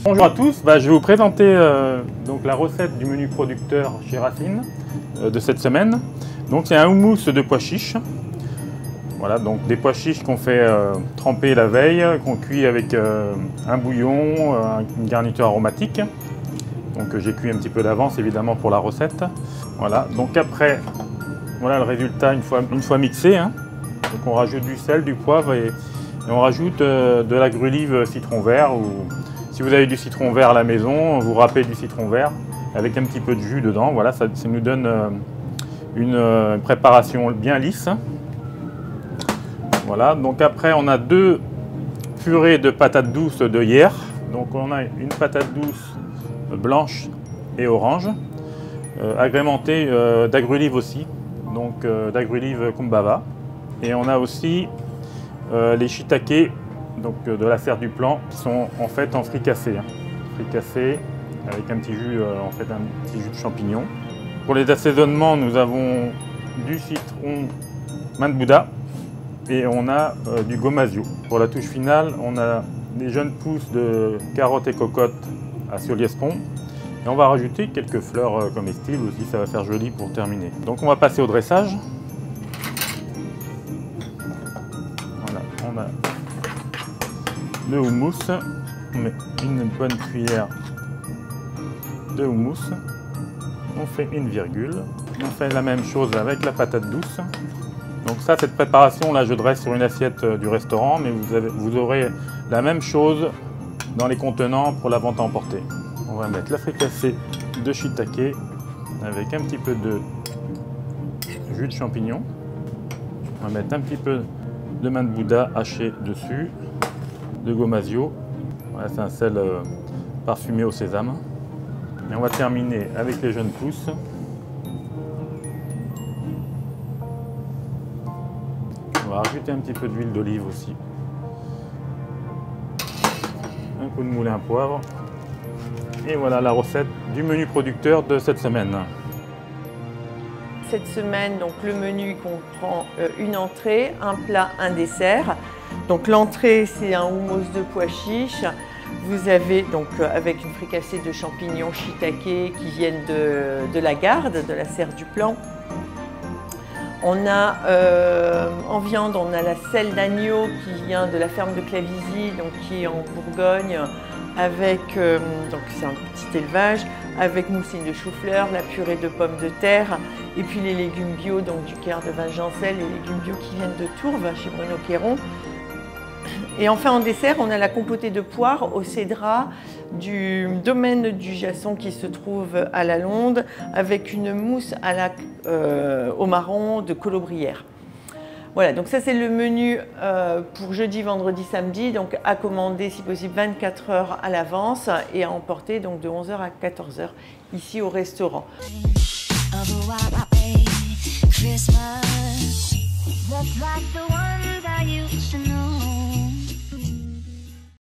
Bonjour à tous, je vais vous présenter donc la recette du menu producteur chez Racine de cette semaine. Donc c'est un houmous de pois chiches. Voilà, donc des pois chiches qu'on fait tremper la veille, qu'on cuit avec un bouillon, une garniture aromatique. Donc j'ai cuit un petit peu d'avance évidemment pour la recette. Voilà, donc après, voilà le résultat une fois mixé. Donc on rajoute du sel, du poivre et on rajoute de l'agrulive citron vert. Ou si vous avez du citron vert à la maison, vous râpez du citron vert avec un petit peu de jus dedans. Voilà, ça nous donne une préparation bien lisse. Voilà, donc après on a deux purées de patates douces de hier. Donc on a une patate douce blanche et orange, agrémentée d'agrulive aussi, donc d'agrulive kumbhava. Et on a aussi les shiitake, donc de la serre du plan, qui sont en fait en fricassé. Fricassé avec un petit jus, un petit jus de champignon. Pour les assaisonnements, nous avons du citron main de Bouddha et on a du gomasio. Pour la touche finale, on a des jeunes pousses de carottes et cocottes à Soliespont. Et on va rajouter quelques fleurs comestibles aussi, ça va faire joli pour terminer. Donc on va passer au dressage. Voilà, on a le houmous. On met une bonne cuillère de houmous. On fait une virgule. On fait la même chose avec la patate douce. Donc ça, cette préparation, là, je dresse sur une assiette du restaurant, mais vous aurez la même chose dans les contenants pour la vente à emporter. On va mettre la fricassée de shiitake avec un petit peu de jus de champignon. On va mettre un petit peu de main de Bouddha haché dessus, de gomasio. Voilà, c'est un sel parfumé au sésame. Et on va terminer avec les jeunes pousses. On va rajouter un petit peu d'huile d'olive aussi. Un coup de moulin à poivre. Et voilà la recette du menu producteur de cette semaine. Cette semaine, donc, le menu comprend une entrée, un plat, un dessert. Donc l'entrée, c'est un houmous de pois chiches. Vous avez donc avec une fricassée de champignons shiitake qui viennent de la Garde, de la serre du plan. On a en viande, on a la selle d'agneau qui vient de la ferme de Clavisy, donc qui est en Bourgogne, avec donc c'est un petit élevage, avec mousseline de chou-fleur, la purée de pommes de terre, et puis les légumes bio, donc du Caire de Vingencel, les légumes bio qui viennent de Tourves, chez Bruno Quéron. Et enfin en dessert, on a la compotée de poire au cédrat du domaine du Jasson qui se trouve à la Londe, avec une mousse au marron de Colobrières. Voilà, donc ça c'est le menu pour jeudi, vendredi, samedi, donc à commander si possible 24 heures à l'avance et à emporter donc de 11 h à 14 h ici au restaurant.